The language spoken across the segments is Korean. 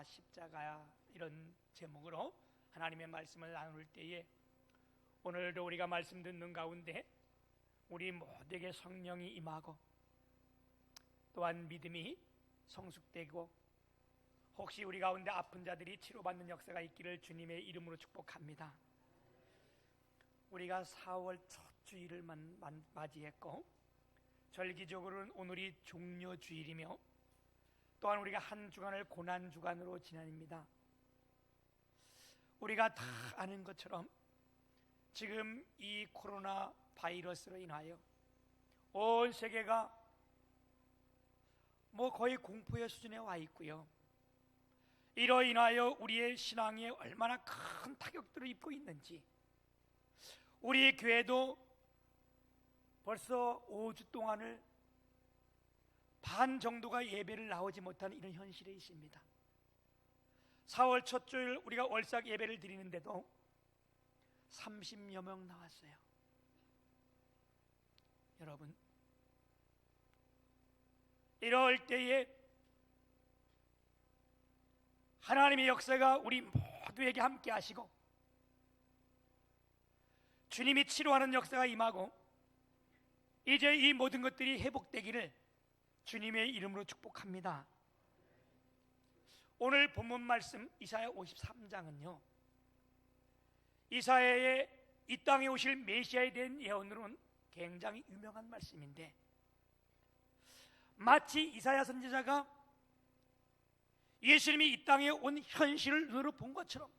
나와 십자가, 이런 제목으로 하나님의 말씀을 나눌 때에 오늘도 우리가 말씀 듣는 가운데 우리 모두에게 성령이 임하고 또한 믿음이 성숙되고 혹시 우리 가운데 아픈 자들이 치료받는 역사가 있기를 주님의 이름으로 축복합니다. 우리가 4월 첫 주일을 맞이했고 절기적으로는 오늘이 종료주일이며 또한 우리가 한 주간을 고난주간으로 지납니다. 우리가 다 아는 것처럼 지금 이 코로나 바이러스로 인하여 온 세계가 거의 공포의 수준에 와 있고요, 이로 인하여 우리의 신앙에 얼마나 큰 타격들을 입고 있는지, 우리 교회도 벌써 5주 동안을 반 정도가 예배를 나오지 못하는 이런 현실에 있습니다. 4월 첫 주일 우리가 월삭 예배를 드리는데도 30여 명 나왔어요. 여러분, 이럴 때에 하나님의 역사가 우리 모두에게 함께 하시고 주님이 치료하는 역사가 임하고 이제 이 모든 것들이 회복되기를 주님의 이름으로 축복합니다. 오늘 본문 말씀 이사야 53장은요, 이사야의 이 땅에 오실 메시아에 대한 예언으로는 굉장히 유명한 말씀인데, 마치 이사야 선지자가 예수님이 이 땅에 온 현실을 눈으로 본 것처럼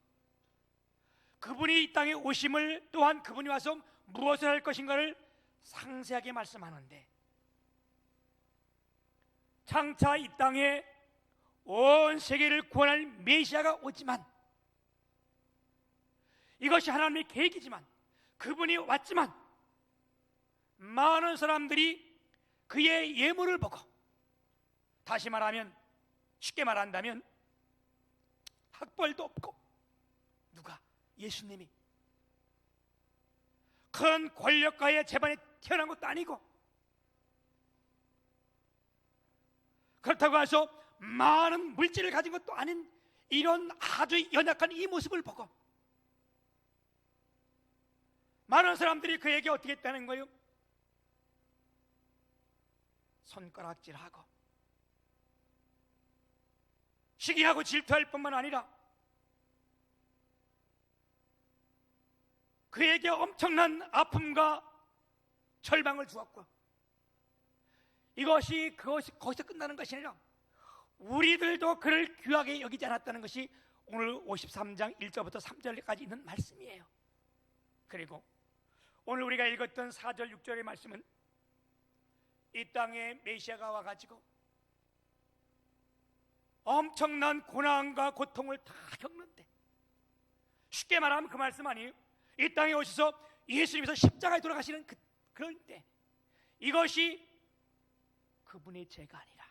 그분이 이 땅에 오심을, 또한 그분이 와서 무엇을 할 것인가를 상세하게 말씀하는데, 장차 이 땅에 온 세계를 구원할 메시아가 오지만, 이것이 하나님의 계획이지만, 그분이 왔지만 많은 사람들이 그의 예물을 보고, 다시 말하면 쉽게 말한다면 학벌도 없고, 누가? 예수님이 큰 권력가의 집안에 태어난 것도 아니고, 그렇다고 해서 많은 물질을 가진 것도 아닌 이런 아주 연약한 이 모습을 보고 많은 사람들이 그에게 어떻게 했다는 거예요? 손가락질하고 시기하고 질투할 뿐만 아니라 그에게 엄청난 아픔과 절망을 주었고, 이것이 거기서 끝나는 것이 아니라 우리들도 그를 귀하게 여기지 않았다는 것이 오늘 53장 1절부터 3절까지 있는 말씀이에요. 그리고 오늘 우리가 읽었던 4절 6절의 말씀은 이 땅에 메시아가 와가지고 엄청난 고난과 고통을 다 겪는데, 쉽게 말하면 그 말씀 아니에요? 이 땅에 오셔서 예수님께서 십자가에 돌아가시는 그럴 때 이것이 그분의 죄가 아니라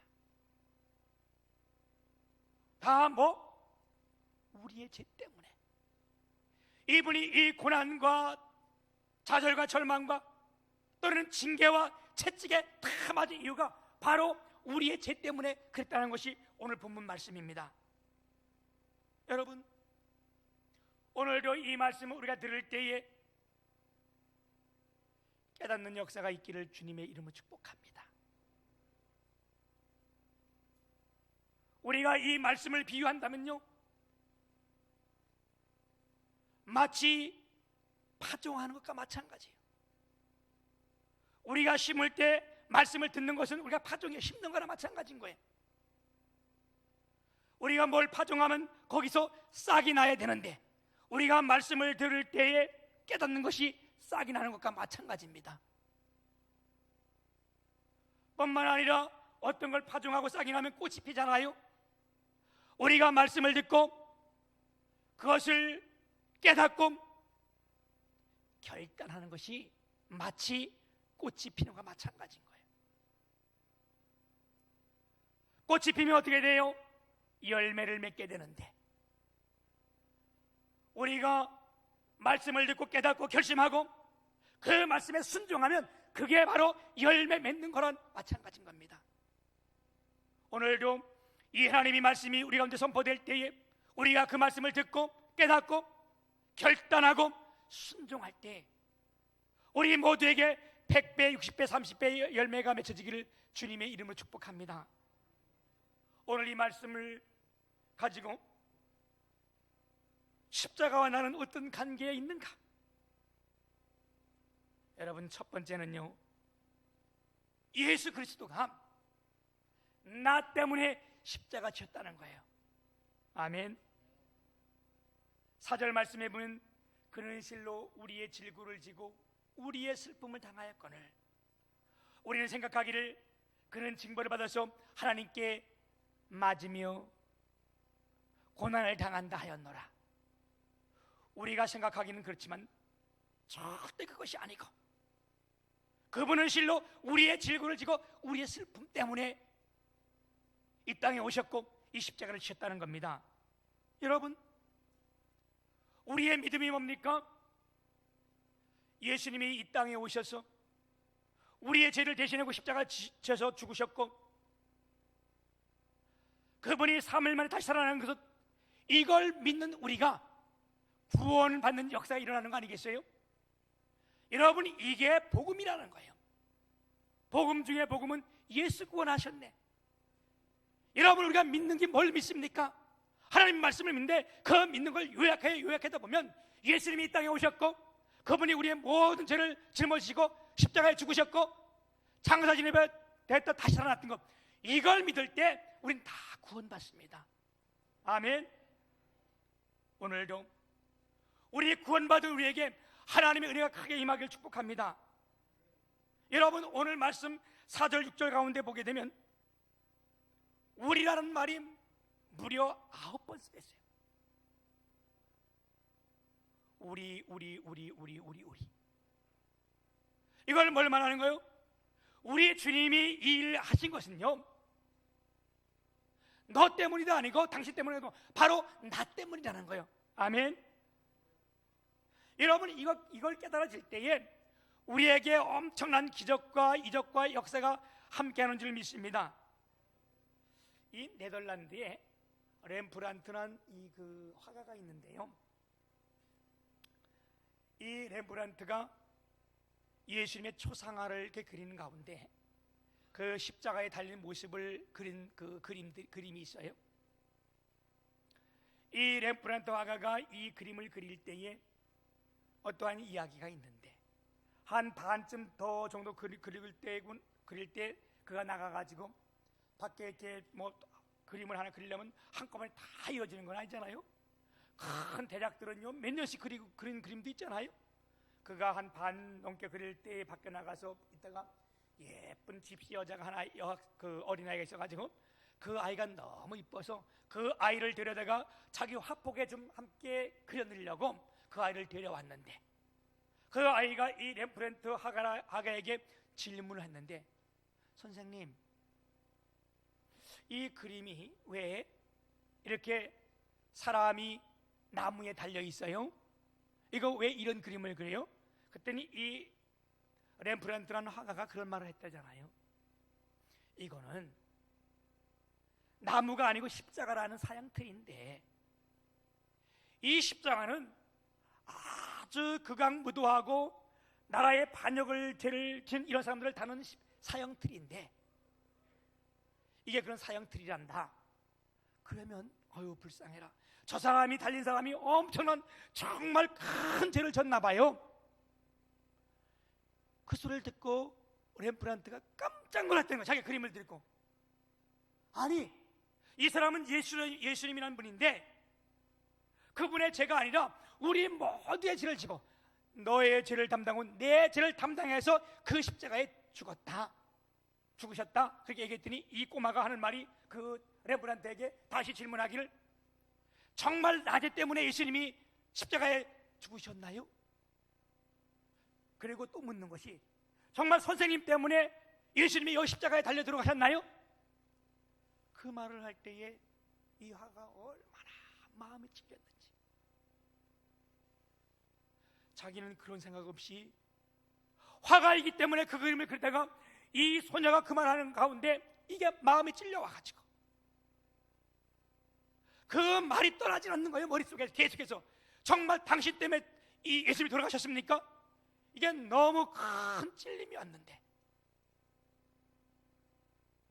다 우리의 죄 때문에 이분이 이 고난과 좌절과 절망과 또는 징계와 채찍에 다 맞은 이유가 바로 우리의 죄 때문에 그랬다는 것이 오늘 본문 말씀입니다. 여러분, 오늘도 이 말씀을 우리가 들을 때에 깨닫는 역사가 있기를 주님의 이름으로 축복합니다. 우리가 이 말씀을 비유한다면요, 마치 파종하는 것과 마찬가지예요. 우리가 심을 때 말씀을 듣는 것은 우리가 파종에 심는 거나 마찬가지인 거예요. 우리가 뭘 파종하면 거기서 싹이 나야 되는데, 우리가 말씀을 들을 때에 깨닫는 것이 싹이 나는 것과 마찬가지입니다. 뿐만 아니라 어떤 걸 파종하고 싹이 나면 꽃이 피잖아요. 우리가 말씀을 듣고 그것을 깨닫고 결단하는 것이 마치 꽃이 피는 것과 마찬가지인 거예요. 꽃이 피면 어떻게 돼요? 열매를 맺게 되는데, 우리가 말씀을 듣고 깨닫고 결심하고 그 말씀에 순종하면 그게 바로 열매 맺는 거랑 마찬가지인 겁니다. 오늘도 이 하나님의 말씀이 우리 가운데 선포될 때에 우리가 그 말씀을 듣고 깨닫고 결단하고 순종할 때 우리 모두에게 100배, 60배, 30배의 열매가 맺혀지기를 주님의 이름으로 축복합니다. 오늘 이 말씀을 가지고 십자가와 나는 어떤 관계에 있는가? 여러분, 첫 번째는요, 예수 그리스도가 나 때문에 십자가 지었다는 거예요. 아멘. 4절 말씀에 보면 그는 실로 우리의 질구를 지고 우리의 슬픔을 당하였거늘 우리는 생각하기를 그는 징벌을 받아서 하나님께 맞으며 고난을 당한다 하였노라. 우리가 생각하기는 그렇지만 절대 그것이 아니고 그분은 실로 우리의 질구를 지고 우리의 슬픔 때문에 이 땅에 오셨고 이 십자가를 지셨다는 겁니다. 여러분, 우리의 믿음이 뭡니까? 예수님이 이 땅에 오셔서 우리의 죄를 대신하고 십자가 지셔서 죽으셨고 그분이 3일 만에 다시 살아나는 것은 이걸 믿는 우리가 구원받는 역사가 일어나는 거 아니겠어요? 여러분, 이게 복음이라는 거예요. 복음 중에 복음은 예수 구원하셨네. 여러분, 우리가 믿는 게 뭘 믿습니까? 하나님 말씀을 믿는데 그 믿는 걸 요약하다 보면 예수님이 이 땅에 오셨고 그분이 우리의 모든 죄를 짊어지시고 십자가에 죽으셨고 장사진에 됐다 다시 살아났던 것, 이걸 믿을 때 우린 다 구원받습니다. 아멘. 오늘도 우리 구원받은 우리에게 하나님의 은혜가 크게 임하길 축복합니다. 여러분, 오늘 말씀 4절 6절 가운데 보게 되면 우리라는 말이 무려 9번 쓰였어요. 우리. 이걸 뭘 말하는 거예요? 우리 주님이 이 일을 하신 것은요, 너 때문이도 아니고 당신 때문이도 바로 나 때문이라는 거예요. 아멘. 여러분, 이걸 깨달아질 때에 우리에게 엄청난 기적과 이적과 역사가 함께하는 줄 믿습니다. 이 네덜란드에 렘브란트라는 그 화가가 있는데요, 이 렘브란트가 예수님의 초상화를 이렇게 그리는 가운데 그 십자가에 달린 모습을 그린 그 그림이 있어요. 이 렘브란트 화가가 이 그림을 그릴 때에 어떠한 이야기가 있는데 한 반쯤 더 정도 그릴 때 그가 나가가지고 밖에 이렇게 뭐 그림을 하나 그리려면 한꺼번에 다 이어지는 건 아니잖아요. 큰 대작들은요 몇 년씩 그린 그림도 있잖아요. 그가 한 반 넘게 그릴 때 밖에 나가서 있다가 예쁜 집시 여자가 하나 그 어린아이가 있어가지고 그 아이가 너무 이뻐서 그 아이를 데려다가 자기 화폭에 좀 함께 그려드리려고 그 아이를 데려왔는데 그 아이가 이 렘브란트 화가에게 질문을 했는데, 선생님, 이 그림이 왜 이렇게 사람이 나무에 달려 있어요? 이거 왜 이런 그림을 그려요? 그랬더니 이 렘브란트라는 화가가 그런 말을 했다잖아요. 이거는 나무가 아니고 십자가라는 사형틀인데 이 십자가는 아주 극악무도하고 나라의 반역을 죄를 지은 이런 사람들을 다루는 사형틀인데 이게 그런 사형틀이란다. 그러면 어휴 불쌍해라, 저 사람이 달린 사람이 엄청난 정말 큰 죄를 졌나 봐요. 그 소리를 듣고 렘브란트가 깜짝 놀랐다는 거예요. 자기 그림을 들고, 아니 이 사람은 예수님이라는 분인데 그분의 죄가 아니라 우리 모두의 죄를 지고 너의 죄를 담당하고 내 죄를 담당해서 그 십자가에 죽으셨다 그렇게 얘기했더니 이 꼬마가 하는 말이 그 렘브란트에게 다시 질문하기를, 정말 나 죄 때문에 예수님이 십자가에 죽으셨나요? 그리고 또 묻는 것이, 정말 선생님 때문에 예수님이 이 십자가에 달려 들어가셨나요? 그 말을 할 때에 이 화가 얼마나 마음이 찢겼는지. 자기는 그런 생각 없이 화가이기 때문에 그 그림을 그리다가 이 소녀가 그 말하는 가운데 이게 마음이 찔려와가지고 그 말이 떠나지 않는 거예요. 머릿속에 계속해서. 정말 당신 때문에 이 예수님이 돌아가셨습니까? 이게 너무 큰 찔림이었는데,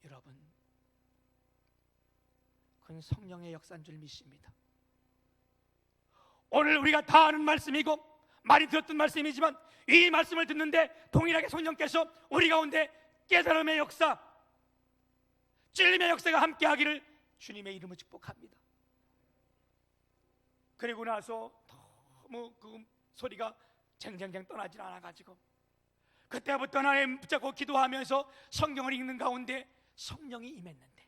여러분, 그건 성령의 역사인 줄 믿습니다. 오늘 우리가 다 아는 말씀이고 많이 들었던 말씀이지만, 이 말씀을 듣는데 동일하게 성령께서 우리 가운데 깨달음의 역사, 찔림의 역사가 함께하기를 주님의 이름으로 축복합니다. 그리고 나서 너무 그 소리가 쟁쟁쟁 떠나질 않아가지고, 그때부터 하나님 붙잡고 기도하면서 성경을 읽는 가운데 성령이 임했는데,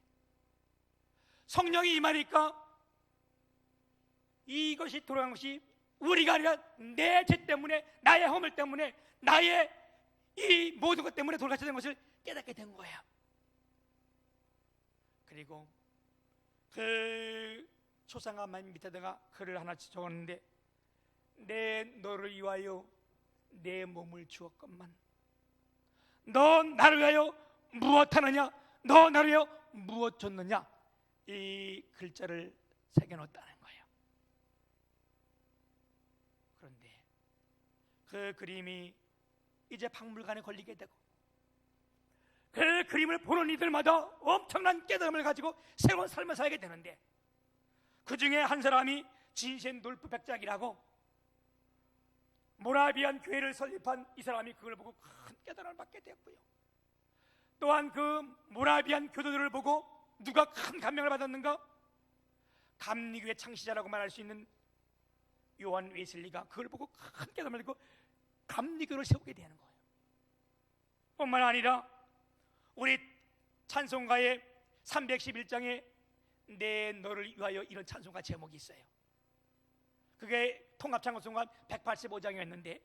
성령이 임하니까 이것이 돌아간 것이 우리가 아니라 내 죄 때문에, 나의 허물 때문에, 나의 이 모든 것 때문에 돌아가셨다는 것을 깨닫게 된 거예요. 그리고 그 초상화만 밑에다가 글을 하나 적었는데, 내 너를 위하여 내 몸을 주었건만 너 나를 위하여 무엇하느냐, 너 나를 위하여 무엇 줬느냐, 이 글자를 새겨놓았다는 거예요. 그런데 그 그림이 이제 박물관에 걸리게 되고, 그 그림을 보는 이들마다 엄청난 깨달음을 가지고 새로운 삶을 살게 되는데, 그 중에 한 사람이 진센돌프 백작이라고 모라비안 교회를 설립한 이 사람이 그걸 보고 큰 깨달음을 받게 되었고요. 또한 그 모라비안 교도들을 보고 누가 큰 감명을 받았는가? 감리교회 창시자라고 말할 수 있는 요한 웨슬리가 그걸 보고 큰 깨달음을 받고 감리교를 세우게 되는 거예요. 뿐만 아니라 우리 찬송가의 311장에 내 너를 위하여 이런 찬송가 제목이 있어요. 그게 통합창고송가 185장이었는데,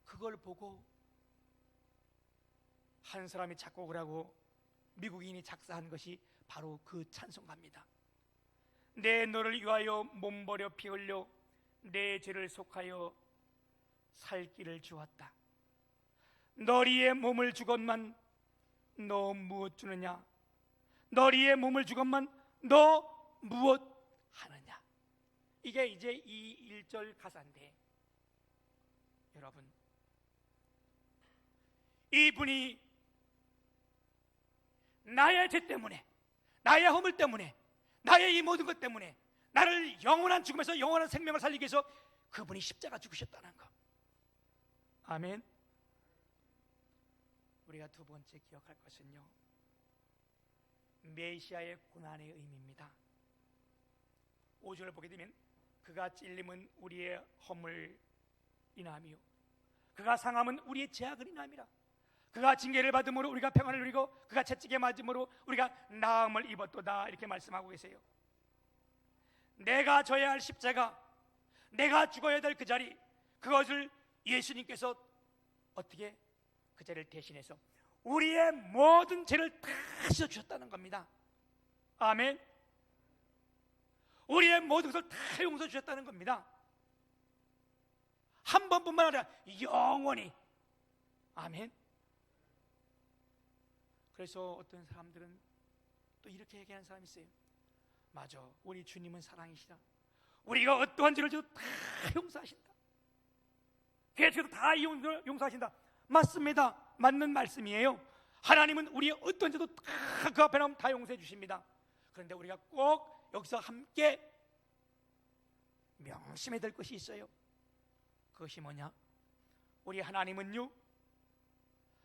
그걸 보고 한 사람이 작곡을 하고 미국인이 작사한 것이 바로 그 찬송가입니다. 내 너를 위하여 몸 버려 피 흘려 내 죄를 속하여 살 길을 주었다. 너리의 몸을 주건만 너 무엇 주느냐, 너리의 몸을 주건만 너 무엇 하느냐. 이게 이제 이 1절 가사인데, 여러분, 이분이 나의 죄 때문에, 나의 허물 때문에, 나의 이 모든 것 때문에 나를 영원한 죽음에서 영원한 생명을 살리기 위해서 그분이 십자가 죽으셨다는 것. 아멘. 우리가 두 번째 기억할 것은요, 메시아의 고난의 의미입니다. 5절을 보게 되면 그가 찔림은 우리의 허물 인함이요 그가 상함은 우리의 죄악을 인함이라. 그가 징계를 받음으로 우리가 평안을 누리고 그가 채찍에 맞음으로 우리가 나음을 입었도다. 이렇게 말씀하고 계세요. 내가 져야 할 십자가, 내가 죽어야 될 그 자리, 그것을 예수님께서 어떻게 그 자리를 대신해서 우리의 모든 죄를 다 씻어주셨다는 겁니다. 아멘. 우리의 모든 것을 다 용서해 주셨다는 겁니다. 한 번뿐만 아니라 영원히. 아멘. 그래서 어떤 사람들은 또 이렇게 얘기하는 사람이 있어요. 맞아, 우리 주님은 사랑이시다. 우리가 어떠한 죄를 져도 다 용서하신다. 죄도 다 용서하신다. 맞습니다. 맞는 말씀이에요. 하나님은 우리의 어떤 죄도 다 그 앞에 나오면 다 용서해 주십니다. 그런데 우리가 꼭 여기서 함께 명심해야 될 것이 있어요. 그것이 뭐냐? 우리 하나님은요,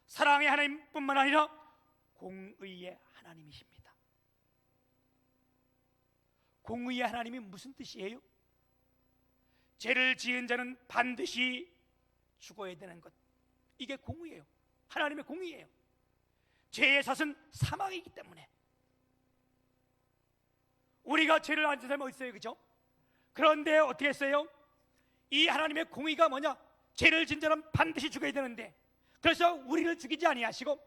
사랑의 하나님뿐만 아니라 공의의 하나님이십니다. 공의의 하나님이 무슨 뜻이에요? 죄를 지은 자는 반드시 죽어야 되는 것, 이게 공의예요. 하나님의 공의예요. 죄의 삭은 사망이기 때문에 우리가 죄를 안 지은 사람이 어디 있어요? 그죠? 그런데 어떻게 했어요? 이 하나님의 공의가 뭐냐? 죄를 지은 자는 반드시 죽어야 되는데, 그래서 우리를 죽이지 아니하시고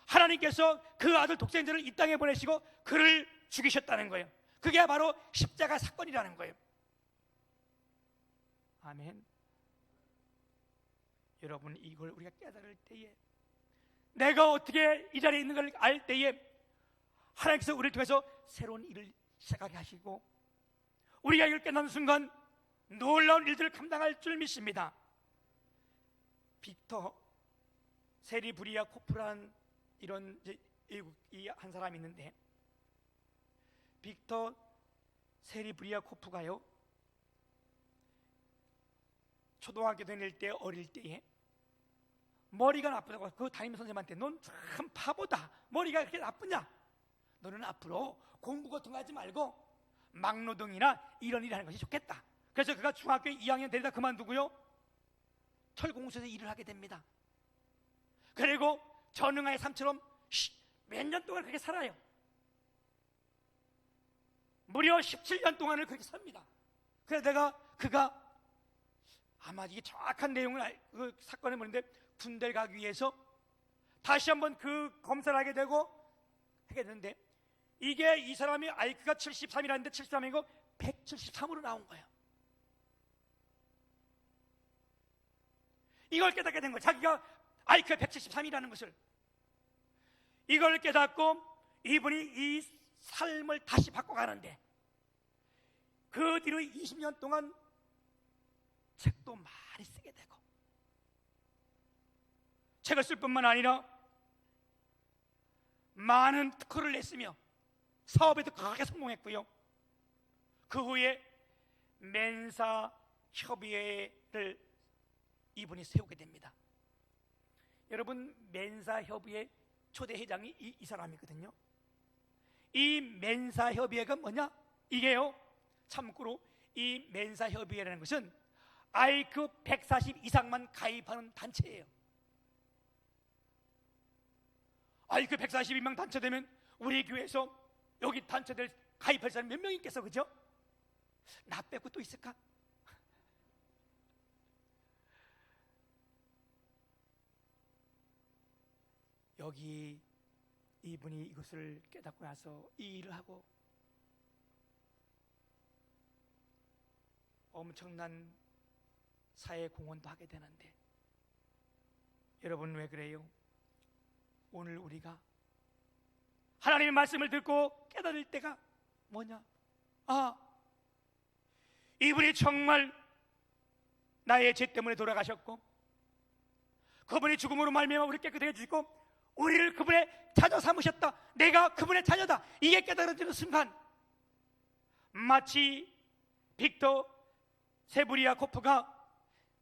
하나님께서 그 아들 독생자를 이 땅에 보내시고 그를 죽이셨다는 거예요. 그게 바로 십자가 사건이라는 거예요. 아멘. 여러분, 이걸 우리가 깨달을 때에, 내가 어떻게 이 자리에 있는 걸 알 때에 하나님께서 우리를 통해서 새로운 일을 시작하게 하시고 우리가 이걸 깨닫는 순간 놀라운 일들을 감당할 줄 믿습니다. 빅터 세리브리아코프라는 이런 이 한 사람이 있는데, 빅터 세리브리아코프가요, 초등학교 다닐 때, 어릴 때에 머리가 나쁘다고 그 담임 선생님한테 넌 참 바보다, 머리가 그렇게 나쁘냐, 너는 앞으로 공부 같은 거 하지 말고 막노동이나 이런 일 하는 것이 좋겠다. 그래서 그가 중학교 2학년 되다 그만두고요, 철공소에서 일을 하게 됩니다. 그리고 전응아의 삶처럼 몇 년 동안 그렇게 살아요. 무려 17년 동안을 그렇게 삽니다. 그래서 그가 아마 이게 정확한 내용을 그 사건을 보는데, 군대를 가기 위해서 다시 한번 그 검사를 하게 되는데, 이게 이 사람이 IQ가 73이라는데 73이고 173으로 나온 거예요. 이걸 깨닫게 된 거예요. 자기가 IQ가 173이라는 것을. 이걸 깨닫고 이분이 이 삶을 다시 바꿔가는데, 그 뒤로 20년 동안 책도 많이 쓰게 되고, 책을 쓸 뿐만 아니라 많은 특허를 냈으며 사업에도 크게 성공했고요. 그 후에 멘사 협의회를 이분이 세우게 됩니다. 여러분, 멘사 협의회 초대 회장이 이 사람이거든요. 이 멘사 협의회가 뭐냐? 이게요, 참고로 이 멘사 협의회라는 것은 IQ 140 이상만 가입하는 단체예요. IQ 142명 단체되면 우리 교회에서 여기 단체들 가입할 사람 몇 명 있겠어, 그죠? 나 빼고 또 있을까? 여기 이분이 이것을 깨닫고 나서 이 일을 하고 엄청난 사회 공헌도 하게 되는데, 여러분 왜 그래요? 오늘 우리가 하나님의 말씀을 듣고 깨달을 때가 뭐냐? 이분이 정말 나의 죄 때문에 돌아가셨고, 그분이 죽음으로 말미암아 우리를 깨끗하게 해주시고 우리를 그분의 자녀 삼으셨다, 내가 그분의 자녀다, 이게 깨달아지는 순간 마치 빅터 세브리아코프가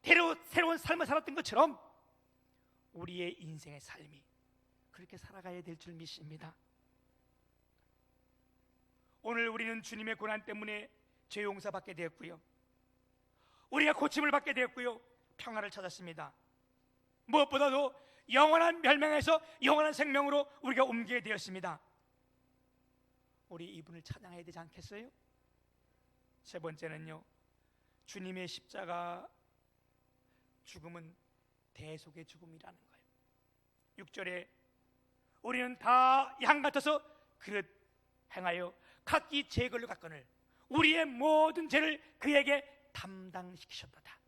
새로운 삶을 살았던 것처럼 우리의 인생의 삶이 그렇게 살아가야 될 줄 믿습니다. 오늘 우리는 주님의 고난 때문에 죄 용서 받게 되었고요, 우리가 고침을 받게 되었고요, 평화를 찾았습니다. 무엇보다도 영원한 멸망에서 영원한 생명으로 우리가 옮기게 되었습니다. 우리 이분을 찬양해야 되지 않겠어요? 세 번째는요, 주님의 십자가 죽음은 대속의 죽음이라는 거예요. 6절에 우리는 다 양 같아서 그릇 행하여 각기 제 걸로 갔거늘 우리의 모든 죄를 그에게 담당시키셨도다.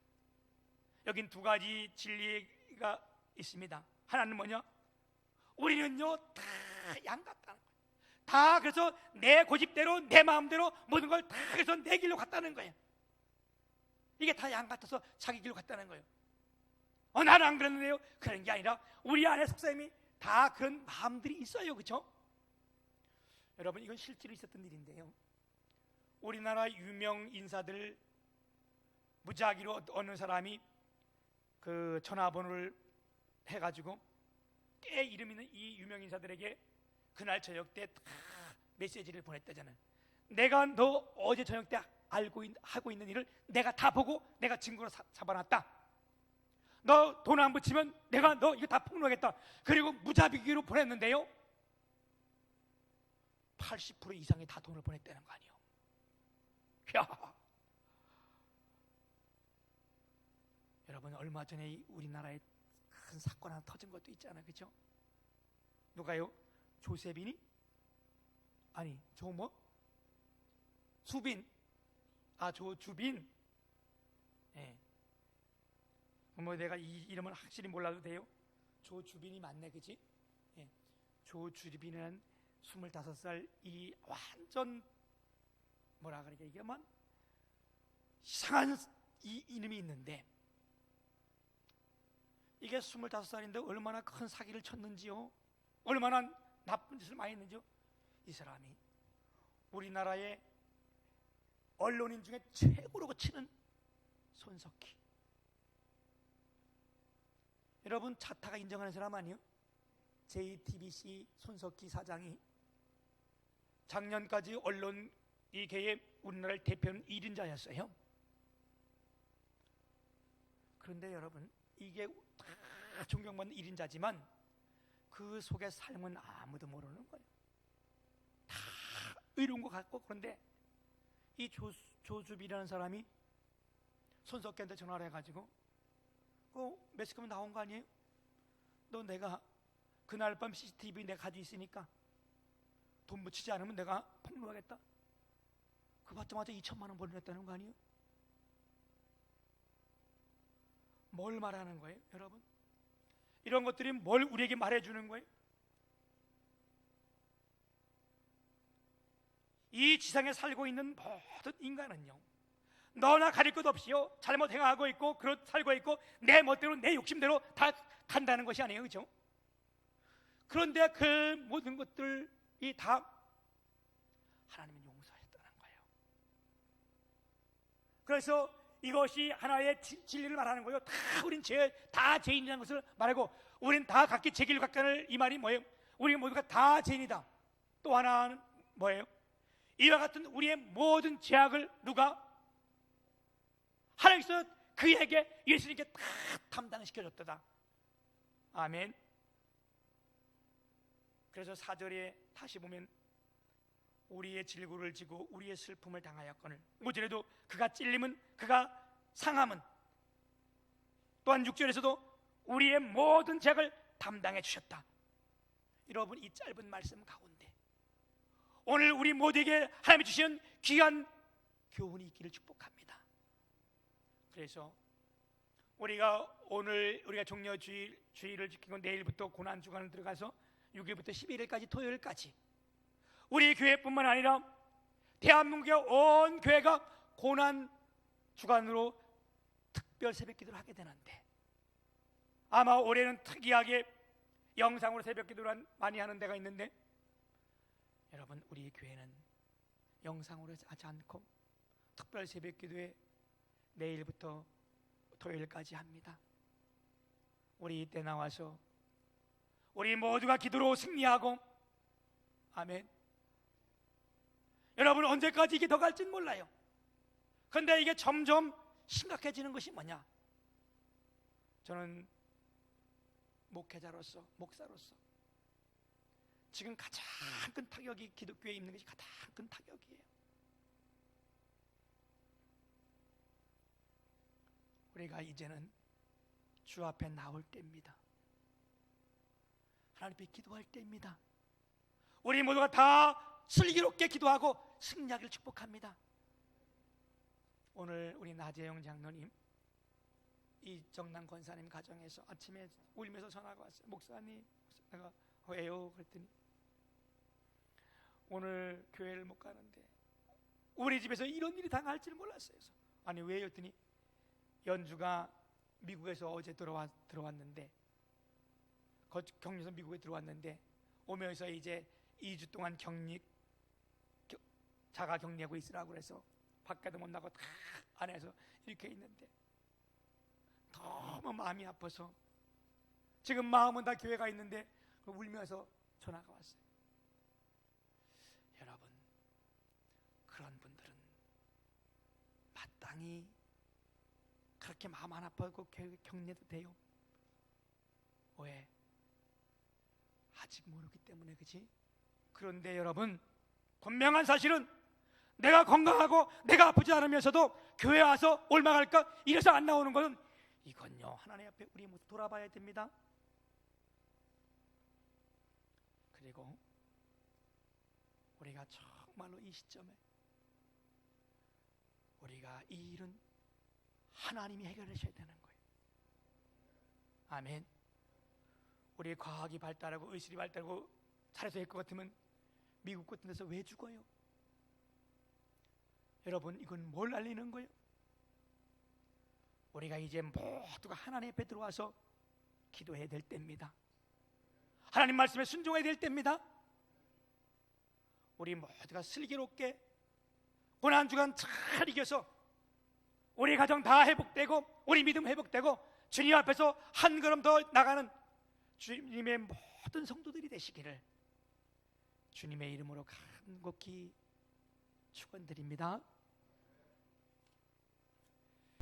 여긴 두 가지 진리가 있습니다. 하나는 뭐냐? 우리는요 다 양 같다는 거예요. 다 그래서 내 고집대로 내 마음대로 모든 걸 다 해서 내 길로 갔다는 거예요. 이게 다 양 같아서 자기 길로 갔다는 거예요. 나는 안 그랬는데요? 그런 게 아니라 우리 안에 속사람이 다 그런 마음들이 있어요. 그렇죠? 여러분, 이건 실제로 있었던 일인데요, 우리나라 유명 인사들 무작위로 어느 사람이 그 전화번호를 해가지고 꽤 이름 있는 이 유명 인사들에게 그날 저녁 때 다 메시지를 보냈다잖아요. 내가 너 어제 저녁 때 하고 있는 일을 내가 다 보고 내가 증거로 잡아놨다. 너 돈 안 붙이면 내가 너 이거 다 폭로하겠다. 그리고 무자비기로 보냈는데요, 80% 이상이 다 돈을 보냈다는 거 아니에요. 야, 여러분, 얼마 전에 우리나라에 큰 사건 하나 터진 것도 있잖아요, 그렇죠? 누가요? 조세빈이? 아니, 수빈? 조주빈? 예. 내가 이 이름은 확실히 몰라도 돼요? 조주빈이 맞네, 그치? 예. 조주빈은 25살 이 완전 뭐라 그러게 이게만 이상한 이름이 있는데, 이게 25살인데 얼마나 큰 사기를 쳤는지요, 얼마나 나쁜 짓을 많이 했는지요. 이 사람이 우리나라의 언론인 중에 최고로 치는 손석희. 여러분 차타가 인정하는 사람 아니요? JTBC 손석희 사장이 작년까지 언론계의 우리나라를 대표하는 1인자였어요. 그런데 여러분 이게 다 존경받는 1인자지만 그 속의 삶은 아무도 모르는 거예요. 다 의로운 것 같고. 그런데 이 조수빈이라는 사람이 손석희한테 전화를 해가지고 매스컴에 나온 거 아니에요? 너 내가 그날 밤 CCTV 내가 가지고 있으니까 돈 묻히지 않으면 내가 폭로하겠다. 그 받자마자 2천만 원 벌어냈다는 거 아니에요? 뭘 말하는 거예요, 여러분? 이런 것들이 뭘 우리에게 말해주는 거예요? 이 지상에 살고 있는 모든 인간은요, 너나 가릴 것 없이요 잘못 행하고 있고 살고 있고 내 멋대로 내 욕심대로 다 간다는 것이 아니에요, 그렇죠? 그런데 그 모든 것들이 다 하나님은 용서했다는 거예요. 그래서 이것이 하나의 진리를 말하는 거예요. 다 우린 다 죄인이라는 것을 말하고, 우린 다 각기 제 길로 갔다는 이 말이 뭐예요? 우리 모두가 다 죄인이다. 또 하나는 뭐예요? 이와 같은 우리의 모든 죄악을 누가? 하나님께서 그에게, 예수님께 다 담당시켜줬다. 아멘. 그래서 4절에 다시 보면 우리의 질고를 지고 우리의 슬픔을 당하였거늘, 5절에도 그가 찔림은, 그가 상함은, 또한 6절에서도 우리의 모든 죄악을 담당해 주셨다. 여러분 이 짧은 말씀 가운데 오늘 우리 모두에게 하나님이 주시는 귀한 교훈이 있기를 축복합니다. 그래서 우리가 종려주의를 지키고 내일부터 고난주간을 들어가서 6일부터 11일까지 토요일까지 우리 교회뿐만 아니라 대한민국의 온 교회가 고난주간으로 특별 새벽기도를 하게 되는데, 아마 올해는 특이하게 영상으로 새벽기도를 많이 하는 데가 있는데, 여러분 우리 교회는 영상으로 하지 않고 특별 새벽기도에 내일부터 토요일까지 합니다. 우리 이때 나와서 우리 모두가 기도로 승리하고, 아멘. 여러분 언제까지 이게 더 갈지는 몰라요. 그런데 이게 점점 심각해지는 것이 뭐냐? 저는 목사로서 지금 가장 큰 타격이 기독교에 있는 것이 가장 큰 타격이에요. 우리가 이제는 주 앞에 나올 때입니다. 하나님 앞에 기도할 때입니다. 우리 모두가 다 슬기롭게 기도하고 승리하기를 축복합니다. 오늘 우리 나재영 장로님, 이정남 권사님 가정에서 아침에 울면서 전화가 왔어요. 목사님, 내가 왜요? 그랬더니 오늘 교회를 못 가는데 우리 집에서 이런 일이 당할 줄 몰랐어요. 그래서 아니 왜요? 했더니 연주가 미국에서 어제 들어왔는데, 격리에서 미국에 들어왔는데 오면서 이제 2주 동안 자가 격리하고 있으라고 그래서 밖에도 못 나가고 다 안에서 이렇게 있는데 너무 마음이 아파서 지금 마음은 다 교회가 있는데 울면서 전화가 왔어요. 여러분 그런 분들은 마땅히 그렇게 마음 안 아파도 교회 격리해도 돼요. 왜? 아직 모르기 때문에, 그치? 그런데 여러분 분명한 사실은 내가 건강하고 내가 아프지 않으면서도 교회 와서 올마갈까 이래서 안 나오는 것은, 이건요 하나님 앞에 우리 모두 돌아봐야 됩니다. 그리고 우리가 정말로 이 시점에 우리가 이 일은 하나님이 해결하셔야 되는 거예요. 아멘. 우리 과학이 발달하고 의술이 발달하고 잘해서 할 것 같으면 미국 같은 데서 왜 죽어요? 여러분, 이건 뭘 알리는 거예요? 우리가 이제 모두가 하나님 앞에 들어와서 기도해야 될 때입니다. 하나님 말씀에 순종해야 될 때입니다. 우리 모두가 슬기롭게 고난 주간 잘 이겨서 우리 가정 다 회복되고 우리 믿음 회복되고 주님 앞에서 한 걸음 더 나가는 주님의 모든 성도들이 되시기를 주님의 이름으로 간곡히 축원드립니다.